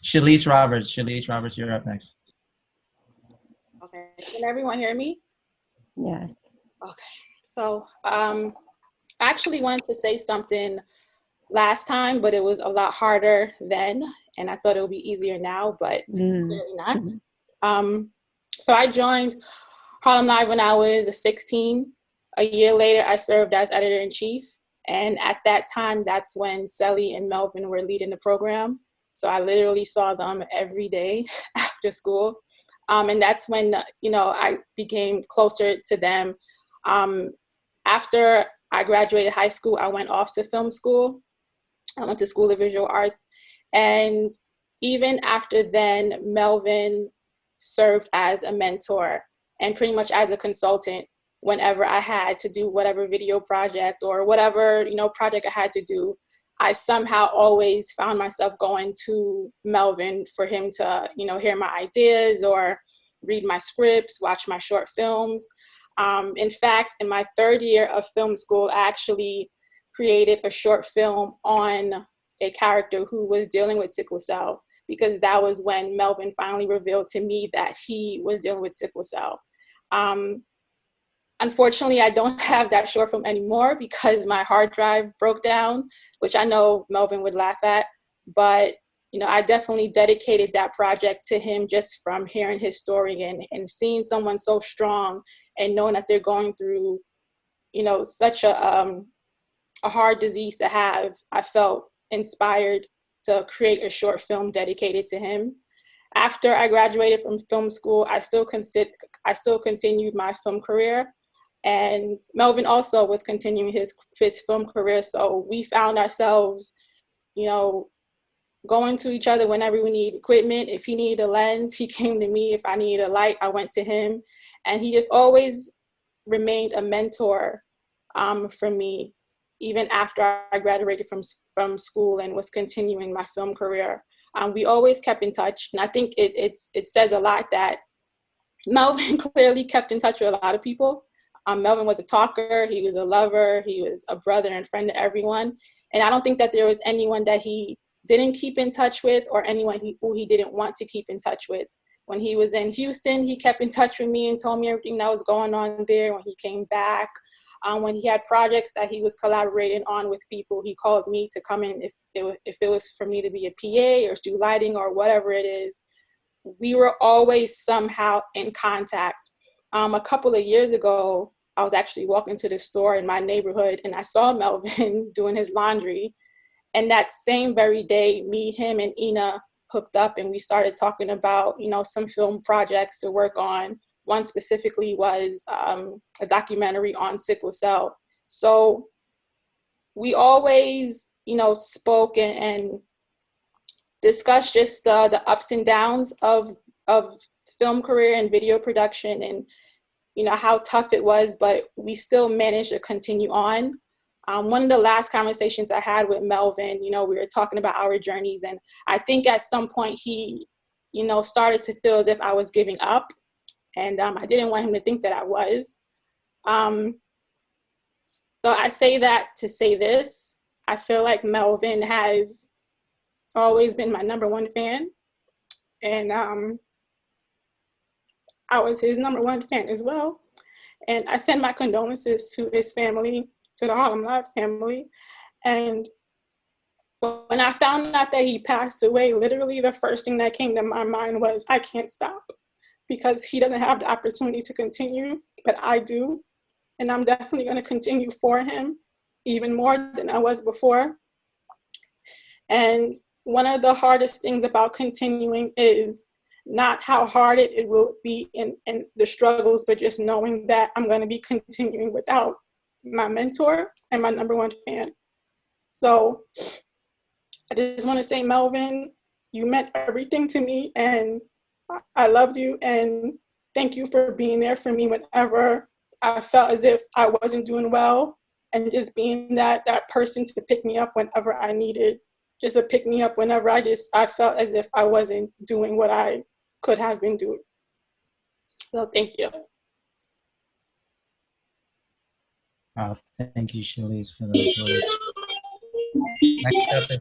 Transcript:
Shelise Roberts. Shelise Roberts, you're up next. Okay, can everyone hear me? Yeah. Okay, so I actually wanted to say something last time, but it was a lot harder then, and I thought it would be easier now, but clearly not. So I joined Harlem Live when I was 16. A year later, I served as editor-in-chief, and at that time, that's when Shelly and Melvin were leading the program. So I literally saw them every day after school. And that's when, I became closer to them. After I graduated high school, I went off to film school. I went to School of Visual Arts. And even after then, Melvin served as a mentor and pretty much as a consultant whenever I had to do whatever video project or whatever, project I had to do. I somehow always found myself going to Melvin for him to, hear my ideas or read my scripts, watch my short films. In fact, in my third year of film school, I actually created a short film on a character who was dealing with sickle cell, because that was when Melvin finally revealed to me that he was dealing with sickle cell. Unfortunately, I don't have that short film anymore because my hard drive broke down, which I know Melvin would laugh at, but I definitely dedicated that project to him just from hearing his story and seeing someone so strong and knowing that they're going through, such a hard disease to have. I felt inspired to create a short film dedicated to him. After I graduated from film school, I still continued my film career. And Melvin also was continuing his film career. So we found ourselves, going to each other whenever we need equipment. If he needed a lens, he came to me. If I needed a light, I went to him. And he just always remained a mentor for me, even after I graduated from school and was continuing my film career. We always kept in touch. And I think it says a lot that Melvin clearly kept in touch with a lot of people. Melvin was a talker, he was a lover, he was a brother and friend to everyone. And I don't think that there was anyone that he didn't keep in touch with or anyone who he didn't want to keep in touch with. When he was in Houston, he kept in touch with me and told me everything that was going on there. When he came back, when he had projects that he was collaborating on with people, he called me to come in if it was for me to be a PA or do lighting or whatever it is. We were always somehow in contact. A couple of years ago, I was actually walking to the store in my neighborhood and I saw Melvin doing his laundry. And that same very day, me, him, and Ina hooked up and we started talking about, some film projects to work on. One specifically was a documentary on sickle cell. So we always, spoke and discussed just the ups and downs of film career and video production and, how tough it was, but we still managed to continue on. One of the last conversations I had with Melvin, we were talking about our journeys, and I think at some point he, started to feel as if I was giving up, and I didn't want him to think that I was. So I say that to say this. I feel like Melvin has always been my number one fan, and I was his number one fan as well. And I send my condolences to his family, to the Harlem Live family. And when I found out that he passed away, literally the first thing that came to my mind was, I can't stop, because he doesn't have the opportunity to continue, but I do. And I'm definitely going to continue for him even more than I was before. And one of the hardest things about continuing is not how hard it will be in the struggles, but just knowing that I'm going to be continuing without my mentor and my number one fan. So I just want to say, Melvin, you meant everything to me, and I loved you, and thank you for being there for me whenever I felt as if I wasn't doing well, and just being that person to pick me up whenever I needed, just to pick me up whenever I felt as if I wasn't doing what I could have been doing. So thank you. Thank you, Shelise, for those words. Next up is